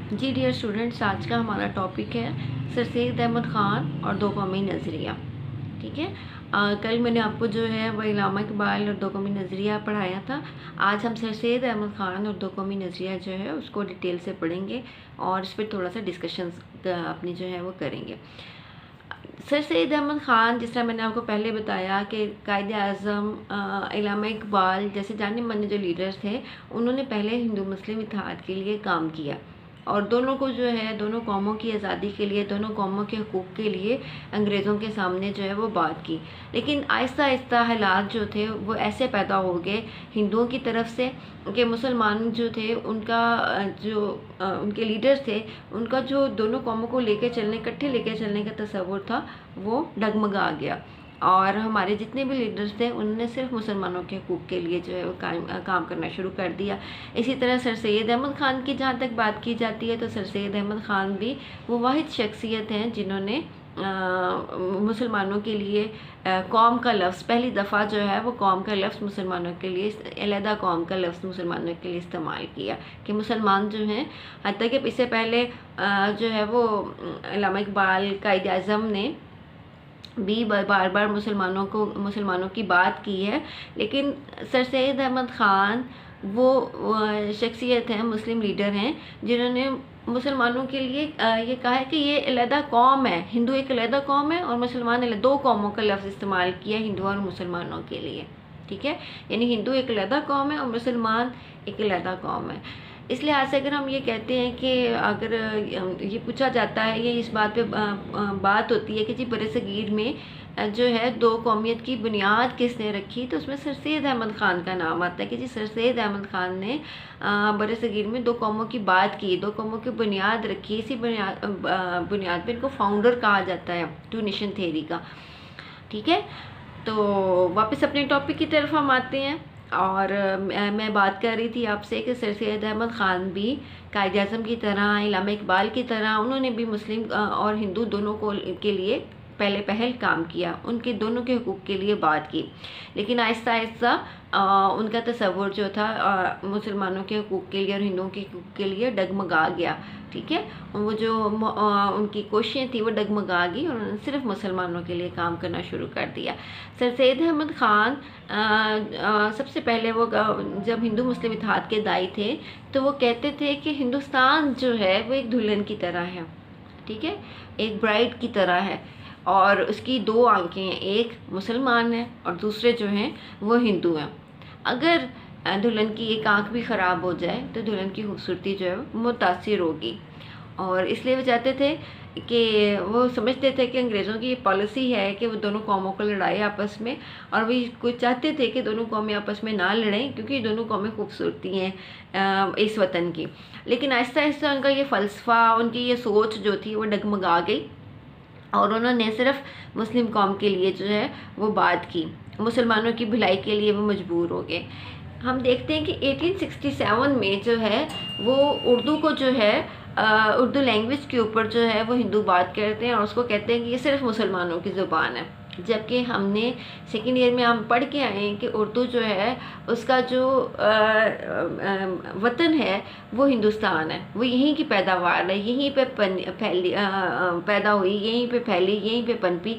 जी dear students, आज का हमारा टॉपिक है सर सैयद अहमद ख़ान और दो कौमी नज़रिया। ठीक है। कल मैंने आपको जो है वह इलामा इकबाल और दो कौमी नज़रिया पढ़ाया था। आज हम सर सैयद अहमद ख़ान और दो कौमी नज़रिया जो है उसको डिटेल से पढ़ेंगे और इस पर थोड़ा सा डिस्कशन अपनी जो है वो करेंगे। सर सैयद अहमद ख़ान, जिस तरह मैंने आपको पहले बताया कि कायद आज़म इलामा इकबाल जैसे जाने माने जो लीडर्स थे, उन्होंने पहले हिंदू मुस्लिम इत्तेहाद के लिए काम किया और दोनों को जो है दोनों कौमों की आज़ादी के लिए, दोनों कौमों के हकूक़ के लिए अंग्रेज़ों के सामने जो है वो बात की। लेकिन आहिस्ता आहिस्ता हालात जो थे वो ऐसे पैदा हो गए हिंदुओं की तरफ से कि मुसलमान जो थे उनका उनके लीडर्स थे, उनका जो दोनों कौमों को लेकर चलने, इकट्ठे लेकर चलने का तसव्वुर था वो डगमगा गया। और हमारे जितने भी लीडर्स थे उन्होंने सिर्फ मुसलमानों के हकूक़ के लिए जो है वो काम करना शुरू कर दिया। इसी तरह सर सैयद अहमद ख़ान की जहाँ तक बात की जाती है तो सर सैयद अहमद ख़ान भी वो वाहिद शख्सियत हैं जिन्होंने मुसलमानों के लिए कौम का लफ्ज़ पहली दफ़ा जो है वो कौम का लफ्ज़ मुसलमानों के लिए, अलहदा कौम का लफ्ज़ मुसलमानों के लिए इस्तेमाल किया कि मुसलमान जो हैं, हत्ता कि इससे पहले जो है वो इलामा इकबाल, कायद आज़म ने भी बार बार मुसलमानों की बात की है। लेकिन सर सैयद अहमद ख़ान वो शख्सियत हैं, मुस्लिम लीडर हैं जिन्होंने मुसलमानों के लिए ये कहा है कि ये अलहदा कौम है, हिंदू एक अलहदा कौम है और मुसलमान दो कौमों का लफ्ज़ इस्तेमाल किया हिंदू और मुसलमानों के लिए। ठीक है, यानी हिंदू एक अलहदा कौम है और मुसलमान एक अलहदा कौम है। इस लिहाज से अगर हम ये कहते हैं कि अगर ये पूछा जाता है, ये इस बात पे बात होती है कि जी बरसगीर में जो है दो कौमियत की बुनियाद किसने रखी, तो उसमें सर सैयद अहमद ख़ान का नाम आता है कि जी सर सैयद अहमद ख़ान ने बरसगीर में दो कौमों की बात की, दो कौमों की बुनियाद रखी। इसी बुनियाद पर इनको फाउंडर कहा जाता है टू नेशन थ्योरी का। ठीक है, तो वापस अपने टॉपिक की तरफ हम आते हैं और मैं बात कर रही थी आपसे कि सर सैयद अहमद ख़ान भी कायद आज़म की तरह, इलामा इकबाल की तरह उन्होंने भी मुस्लिम और हिंदू दोनों को के लिए पहल काम किया, उनके दोनों के हकूक़ के लिए बात की। लेकिन आहिस्ता आहिस्ता उनका तसव्वुर जो था मुसलमानों के हकूक़ के लिए और हिंदुओं के हकूक़ के लिए डगमगा गया। ठीक है, वो जो उनकी कोशिशें थी वो डगमगा गई और उन्होंने सिर्फ मुसलमानों के लिए काम करना शुरू कर दिया। सर सैयद अहमद ख़ान सबसे पहले वो जब हिंदू मुस्लिम इत्तेहाद के दाई थे तो वो कहते थे कि हिंदुस्तान जो है वो एक दुल्हन की तरह है। ठीक है, एक ब्राइड की तरह है और उसकी दो आंखें हैं, एक मुसलमान है और दूसरे जो हैं वो हिंदू हैं। अगर दुल्हन की एक आंख भी ख़राब हो जाए तो दुल्हन की खूबसूरती जो है वो मुतासिर होगी। और इसलिए वो चाहते थे कि वो समझते थे कि अंग्रेज़ों की ये पॉलिसी है कि वो दोनों कौमों को लड़ाए आपस में, और वो कुछ चाहते थे कि दोनों कौमें आपस में ना लड़ें क्योंकि दोनों कौमें खूबसूरती हैं इस वतन की। लेकिन आहिस्ता आहिस्ता उनका ये फ़लसफ़ा, उनकी ये सोच जो थी वो डगमगा गई और उन्होंने सिर्फ मुस्लिम कौम के लिए जो है वो बात की, मुसलमानों की भलाई के लिए वो मजबूर हो गए। हम देखते हैं कि 1867 में जो है वो उर्दू को जो है उर्दू लैंग्वेज के ऊपर जो है वो हिंदू बात करते हैं और उसको कहते हैं कि ये सिर्फ मुसलमानों की ज़ुबान है। जबकि हमने सेकेंड ईयर में हम पढ़ के आए हैं कि उर्दू जो है उसका जो वतन है वो हिंदुस्तान है, वो यहीं की पैदावार है, यहीं पे पैदा हुई, यहीं पे फैली, यहीं पे पनपी।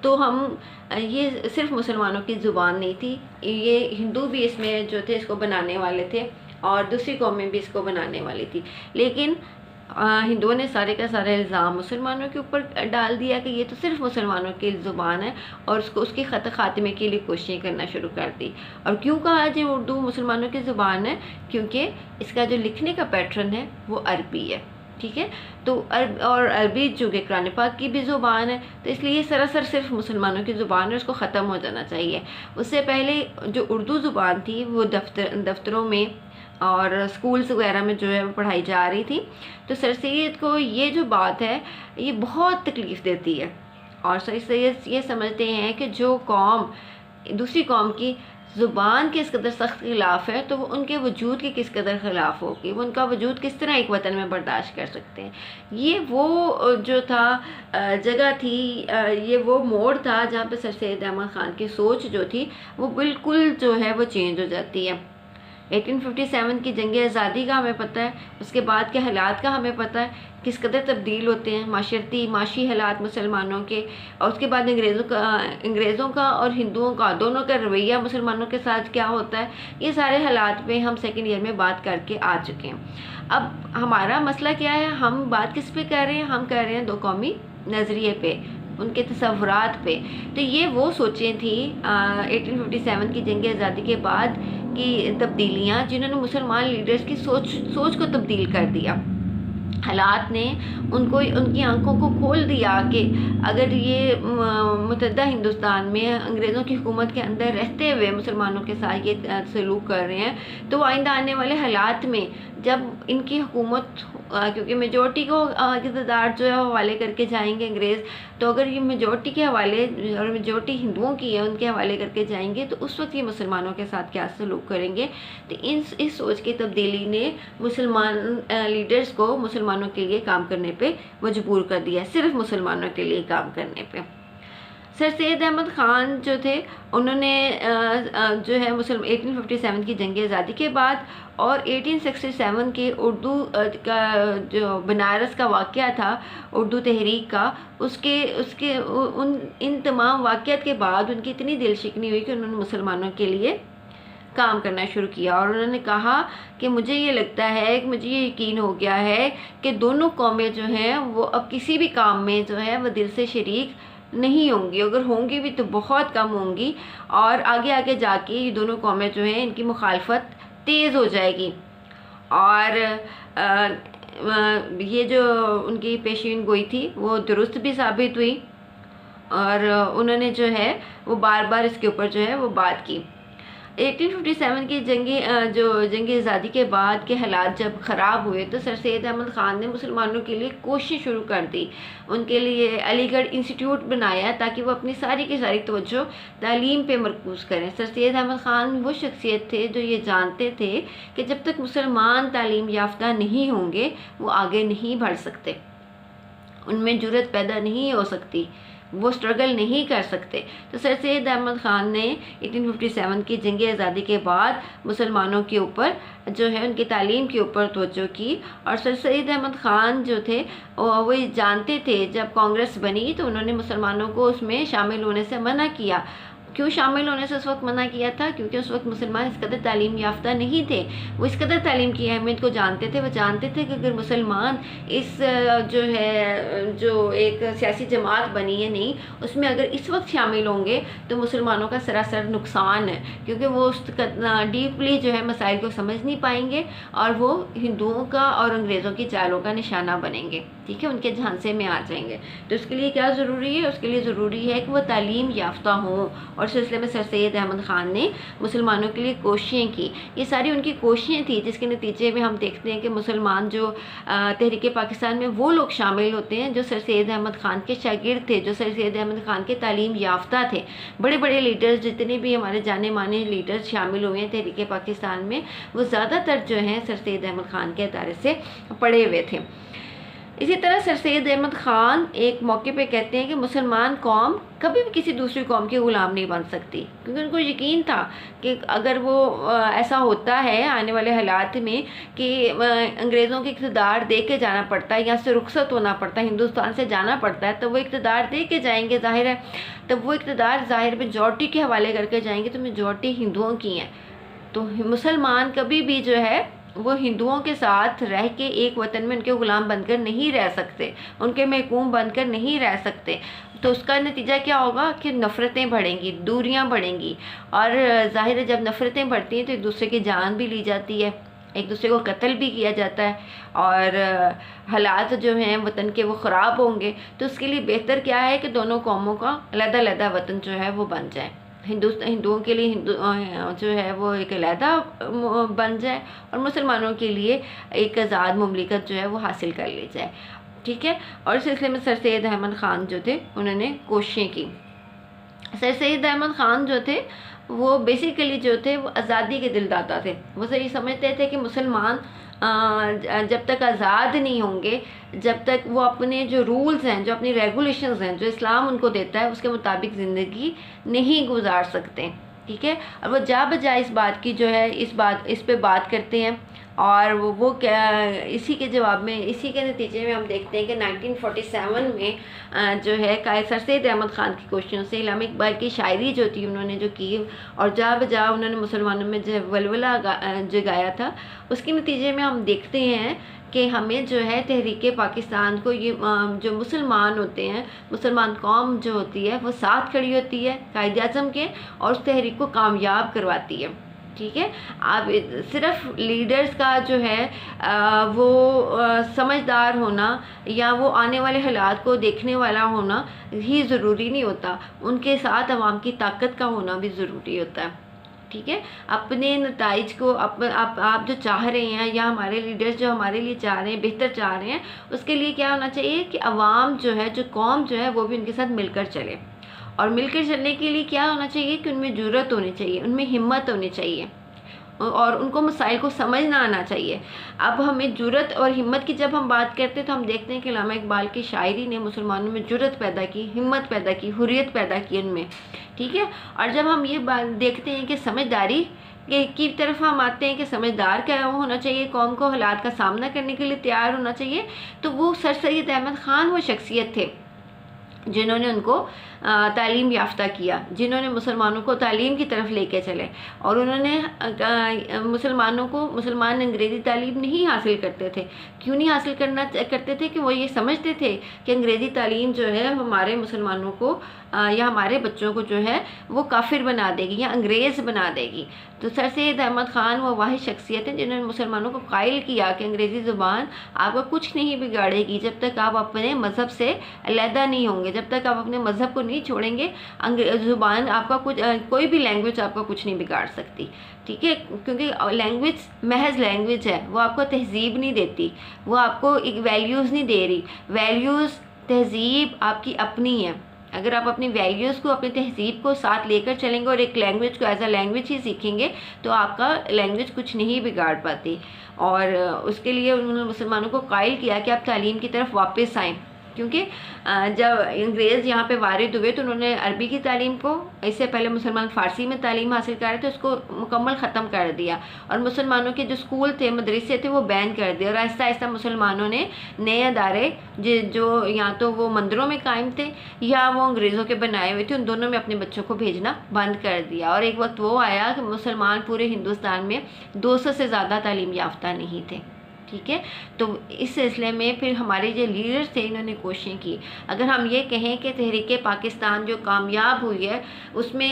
तो हम ये सिर्फ मुसलमानों की ज़ुबान नहीं थी, ये हिंदू भी इसमें जो थे इसको बनाने वाले थे और दूसरी कौमें भी इसको बनाने वाली थी। लेकिन हिंदुओं ने सारे का सारा इल्ज़ाम मुसलमानों के ऊपर डाल दिया कि ये तो सिर्फ मुसलमानों की ज़ुबान है और उसको उसके ख़ात्मे के लिए कोशिशें करना शुरू कर दी। और क्यों कहा जी उर्दू मुसलमानों की ज़ुबान है? क्योंकि इसका जो लिखने का पैटर्न है वो अरबी है। ठीक है, तो अरबी जो कि कुरान पाक की भी ज़ुबान है, तो इसलिए ये सरासर सिर्फ मुसलमानों की ज़ुबान है, उसको ख़त्म हो जाना चाहिए। उससे पहले जो उर्दू ज़ुबान थी वो दफ्तरों में और स्कूल्स वगैरह में जो है वो पढ़ाई जा रही थी। तो सर सैयद को ये जो बात है ये बहुत तकलीफ़ देती है और सर सैयद ये समझते हैं कि जो कौम दूसरी कौम की ज़ुबान के इस कदर सख्त ख़िलाफ़ है तो वो उनके वजूद के किस कदर ख़िलाफ़ होगी, वो उनका वजूद किस तरह एक वतन में बर्दाश्त कर सकते हैं। ये वो जो था जगह थी, ये वो मोड़ था जहाँ पे सर सैयद अहमद ख़ान की सोच जो थी वो बिल्कुल जो है वो चेंज हो जाती है। 1857 की जंग आज़ादी का हमें पता है, उसके बाद के हालात का हमें पता है, किस कदर तब्दील होते हैं माशी हालात मुसलमानों के, और उसके बाद अंग्रेज़ों का और हिंदुओं का दोनों का रवैया मुसलमानों के साथ क्या होता है। ये सारे हालात पे हम सेकेंड ईयर में बात करके आ चुके हैं। अब हमारा मसला क्या है, हम बात किस पे कर रहे हैं, हम कर रहे हैं दो कौमी नज़रिए पे, उनके तसव्वुरात पे। तो ये वो सोचें थी 1857 की जंग आज़ादी के बाद की तब्दीलियाँ जिन्होंने मुसलमान लीडर्स की सोच को तब्दील कर दिया। हालात ने उनकी आंखों को खोल दिया कि अगर ये मुतहदा हिंदुस्तान में अंग्रेज़ों की हुकूमत के अंदर रहते हुए मुसलमानों के साथ ये सलूक कर रहे हैं, तो आइंदा आने वाले हालात में जब इनकी हुकूमत, क्योंकि मेजॉरिटी को इक़्तिदार जो है हवाले करके जाएंगे अंग्रेज़, तो अगर ये मेजॉरिटी के हवाले और मेजॉरिटी हिंदुओं की है उनके हवाले करके जाएंगे, तो उस वक्त ये मुसलमानों के साथ क्या सलूक करेंगे। तो इस सोच की तब्दीली ने मुसलमान लीडर्स को मुसलमानों के लिए काम करने पे मजबूर कर दिया, सिर्फ मुसलमानों के लिए काम करने पे। सर सैयद अहमद ख़ान जो थे, उन्होंने जो है 1857 की जंग आज़ादी के बाद और 1867 के उर्दू का जो बनारस का वाक़या था, उर्दू तहरीक का, इन तमाम वाक़यात के बाद उनकी इतनी दिलशिकनी हुई कि उन्होंने मुसलमानों के लिए काम करना शुरू किया। और उन्होंने कहा कि मुझे ये लगता है कि मुझे ये यकीन हो गया है कि दोनों कौमें जो हैं वो अब किसी भी काम में जो है वो दिल से शरीक नहीं होंगी, अगर होंगी भी तो बहुत कम होंगी, और आगे आगे जाके ये दोनों कौमें जो हैं इनकी मुखालफत तेज़ हो जाएगी। और ये जो उनकी पेशीन गोई थी वो दुरुस्त भी साबित हुई, और उन्होंने जो है वो बार बार इसके ऊपर जो है वो बात की। 1857 की जंग आज़ादी के बाद के हालात जब ख़राब हुए, तो सर सैयद अहमद ख़ान ने मुसलमानों के लिए कोशिश शुरू कर दी। उनके लिए अलीगढ़ इंस्टीट्यूट बनाया ताकि वो अपनी सारी की सारी तवज्जो तालीम पे मरकूज़ करें। सर सैयद अहमद ख़ान वो शख्सियत थे जो ये जानते थे कि जब तक मुसलमान तालीम याफ्ता नहीं होंगे वो आगे नहीं बढ़ सकते, उनमें जुर्रत पैदा नहीं हो सकती, वो स्ट्रगल नहीं कर सकते। तो सर सैयद अहमद ख़ान ने 1857 की जंग आज़ादी के बाद मुसलमानों के ऊपर जो है उनकी तालीम के ऊपर तवज्जो की। और सर सैयद अहमद ख़ान जो थे वो जानते थे जब कांग्रेस बनी तो उन्होंने मुसलमानों को उसमें शामिल होने से मना किया। क्यों शामिल होने से उस वक्त मना किया था? क्योंकि उस वक्त मुसलमान इस कदर तालीम याफ्ता नहीं थे, वो इस कदर तालीम की अहमियत को जानते थे। वो जानते थे कि अगर मुसलमान इस जो एक सियासी जमात बनी है नहीं, उसमें अगर इस वक्त शामिल होंगे तो मुसलमानों का सरासर नुकसान है, क्योंकि वो उस डीपली जो है मसाइल को समझ नहीं पाएंगे और वो हिंदुओं का और अंग्रेज़ों की चालों का निशाना बनेंगे, ठीक है, उनके झांसे में आ जाएंगे। तो उसके लिए क्या ज़रूरी है? उसके लिए ज़रूरी है कि वो तालीम याफ्ता हों, और सिलसिले में सर सैयद अहमद ख़ान ने मुसलमानों के लिए कोशिशें की। ये सारी उनकी कोशिशें थी जिसके नतीजे में हम देखते हैं कि मुसलमान जो तहरीक पाकिस्तान में वो लोग शामिल होते हैं जो सर सैयद अहमद ख़ान के शागिर्द थे, जो सर सैयद अहमद ख़ान के तालीम याफ्ता थे। बड़े बड़े लीडर्स, जितने भी हमारे जाने माने लीडर्स शामिल हुए हैं तहरीक पाकिस्तान में, वो ज़्यादातर जो हैं सर सैयद अहमद ख़ान के अदारे से पढ़े हुए थे। इसी तरह सर सैयद अहमद ख़ान एक मौके पे कहते हैं कि मुसलमान कौम कभी भी किसी दूसरी कौम के ग़ुलाम नहीं बन सकती, क्योंकि उनको यकीन था कि अगर वो ऐसा होता है आने वाले हालात में कि अंग्रेज़ों के इक़्तिदार दे के जाना पड़ता है, यहाँ से रुखसत होना पड़ता है, हिंदुस्तान से जाना पड़ता है, तो वो इक़्तिदार दे के जाएंगे, ज़ाहिर है। तब वो इक़्तिदार ज़ाहिर मेजॉरिटी के हवाले करके जाएंगे, तो मेजॉरिटी हिंदुओं की हैं। तो मुसलमान कभी भी जो है वो हिंदुओं के साथ रह के एक वतन में उनके ग़ुलाम बनकर नहीं रह सकते, उनके महकूम बनकर नहीं रह सकते। तो उसका नतीजा क्या होगा कि नफ़रतें बढ़ेंगी, दूरियां बढ़ेंगी, और ज़ाहिर है जब नफ़रतें बढ़ती हैं तो एक दूसरे की जान भी ली जाती है, एक दूसरे को कत्ल भी किया जाता है, और हालात जो हैं वतन के वो ख़राब होंगे। तो उसके लिए बेहतर क्या है कि दोनों कौमों का अलग-अलग वतन जो है वो बन जाए। हिंदुओं के लिए जो है वो एक अलहदा बन जाए, और मुसलमानों के लिए एक आज़ाद मुमलिकत जो है वो हासिल कर ली जाए, ठीक है। और इस सिलसिले में सर सैयद अहमद ख़ान जो थे उन्होंने कोशिशें की। सर सैयद अहमद ख़ान जो थे वो बेसिकली जो थे वो आज़ादी के दिलदाता थे। वो सही समझते थे कि मुसलमान जब तक आज़ाद नहीं होंगे, जब तक वो अपने जो रूल्स हैं, जो अपनी रेगुलेशंस हैं, जो इस्लाम उनको देता है उसके मुताबिक ज़िंदगी नहीं गुजार सकते, ठीक है। और वो जा बजाय इस बात की जो है इस पे बात करते हैं, और वो क्या, इसी के जवाब में, इसी के नतीजे में हम देखते हैं कि 1947 में जो है सर सैयद अहमद ख़ान की कोशिशों से इल्हामा इकबाल की शायरी जो थी उन्होंने जो की, और जा बजा उन्होंने मुसलमानों में जो वलवला जगाया था, उसके नतीजे में हम देखते हैं कि हमें जो है तहरीक पाकिस्तान को, ये जो मुसलमान होते हैं, मुसलमान कौम जो होती है वो साथ खड़ी होती है कायद आज़म के, और उस तहरीक को कामयाब करवाती है। ठीक है। आप सिर्फ लीडर्स का जो है वो समझदार होना या वो आने वाले हालात को देखने वाला होना ही ज़रूरी नहीं होता, उनके साथ अवाम की ताकत का होना भी ज़रूरी होता है। ठीक है। अपने नताइज को आप जो चाह रहे हैं, या हमारे लीडर्स जो हमारे लिए चाह रहे हैं, बेहतर चाह रहे हैं, उसके लिए क्या होना चाहिए कि अवाम जो है, जो कौम जो है, वो भी उनके साथ मिलकर चले। और मिलकर चलने के लिए क्या होना चाहिए कि उनमें जुर्रत होनी चाहिए, उनमें हिम्मत होनी चाहिए, और उनको मसाइल को समझना आना चाहिए। अब हमें जुर्रत और हिम्मत की जब हम बात करते हैं तो हम देखते हैं कि इल्हामा इकबाल की शायरी ने मुसलमानों में जुर्रत पैदा की, हिम्मत पैदा की, हुर्रियत पैदा की उनमें। ठीक है। और जब हम ये बात देखते हैं कि समझदारी की तरफ हम आते हैं कि समझदार क्या होना चाहिए, कौम को हालात का सामना करने के लिए तैयार होना चाहिए, तो वो सर सैयद अहमद ख़ान वो शख्सियत थे जिन्होंने उनको तालीम याफ्ता किया, जिन्होंने मुसलमानों को तालीम की तरफ लेके चले। और उन्होंने मुसलमान अंग्रेज़ी तालीम नहीं हासिल करते थे। क्यों नहीं हासिल करते थे? कि वो ये समझते थे कि अंग्रेज़ी तालीम जो है हमारे मुसलमानों को या हमारे बच्चों को जो है वो काफिर बना देगी या अंग्रेज़ बना देगी। तो सर सैयद अहमद ख़ान वो वाहिद शख्सियत है जिन्होंने मुसलमानों को कायल किया कि अंग्रेज़ी ज़ुबान आपका कुछ नहीं बिगाड़ेगी जब तक आप अपने मज़हब से अलहदा नहीं होंगे, जब तक आप अपने मज़हब को नहीं छोड़ेंगे, ज़ुबान आपका कोई भी लैंग्वेज आपका कुछ नहीं बिगाड़ सकती। ठीक है। क्योंकि लैंग्वेज महज लैंग्वेज है, वो आपको तहज़ीब नहीं देती, वो आपको एक वैल्यूज़ नहीं दे रही। वैल्यूज़ तहज़ीब आपकी अपनी है। अगर आप अपनी वैल्यूज़ को, अपनी तहज़ीब को साथ लेकर चलेंगे और एक लैंग्वेज को एज अ लैंग्वेज ही सीखेंगे तो आपका लैंग्वेज कुछ नहीं बिगाड़ पाती। और उसके लिए उन्होंने मुसलमानों को कायल किया कि आप तालीम की तरफ वापस आएँ, क्योंकि जब अंग्रेज़ यहाँ पे वारिद हुए तो उन्होंने अरबी की तालीम को, इससे पहले मुसलमान फ़ारसी में तालीम हासिल कर रहे थे, उसको मुकम्मल ख़त्म कर दिया, और मुसलमानों के जो स्कूल थे, मदरसे थे, वो बैन कर दिए। और आहिस्ता आहिस्ता मुसलमानों ने नए अदारे जो या तो वो मंदिरों में कायम थे या वो अंग्रेज़ों के बनाए हुए थे, उन दोनों में अपने बच्चों को भेजना बंद कर दिया। और एक वक्त वो आया कि मुसलमान पूरे हिंदुस्तान में 200 से ज़्यादा तालीम याफ्ता नहीं थे। ठीक है। तो इस सिलसिले में फिर हमारे जो लीडर्स थे इन्होंने कोशिशें की। अगर हम ये कहें कि तहरीक पाकिस्तान जो कामयाब हुई है उसमें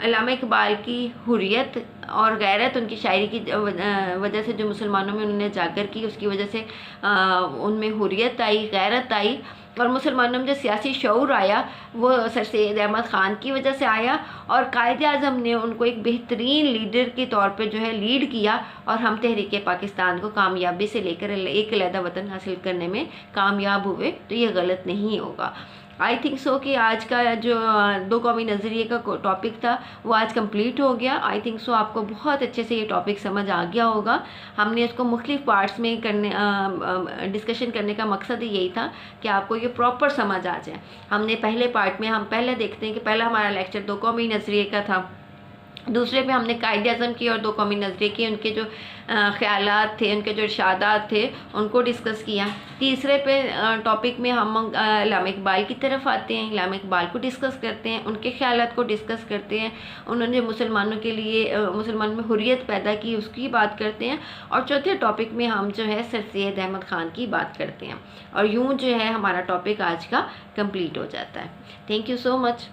इल्हामा इकबाल की हुर्रियत और गैरत, उनकी शायरी की वजह से जो मुसलमानों में उन्होंने जाकर की, उसकी वजह से उनमें हुर्रियत आई, गैरत आई, और मुसलमानों में जो सियासी शऊर आया वो सर सैयद अहमद ख़ान की वजह से आया। और कायद आज़म ने उनको एक बेहतरीन लीडर के तौर पे जो है लीड किया, और हम तहरीक पाकिस्तान को कामयाबी से लेकर एक अलहदा वतन हासिल करने में कामयाब हुए। तो ये गलत नहीं होगा। आई थिंक सो कि आज का जो दो कौमी नज़रिए का टॉपिक था वो आज कंप्लीट हो गया। आई थिंक सो आपको बहुत अच्छे से ये टॉपिक समझ आ गया होगा। हमने इसको मुख्तलिफ पार्ट्स में डिस्कशन करने का मकसद ही यही था कि आपको ये प्रॉपर समझ आ जाए। हमने पहले पार्ट में, हम पहले देखते हैं कि पहला हमारा लेक्चर दो कौमी नज़रिए का था, दूसरे पे हमने कायद आज़म की और दो कौमी नज़रिए की, उनके जो ख़यालात थे, उनके जो इरशादात थे, उनको डिस्कस किया। तीसरे पे टॉपिक में हम इल्हामा इकबाल की तरफ आते हैं, इल्हामा इकबाल को डिस्कस करते हैं, उनके ख़यालात को डिस्कस करते हैं, उन्होंने मुसलमानों के लिए मुसलमान में हुर्रियत पैदा की उसकी बात करते हैं। और चौथे टॉपिक में हम जो है सर सैयद अहमद ख़ान की बात करते हैं। और यूँ जो है हमारा टॉपिक आज का कंप्लीट हो जाता है। Thank you so much.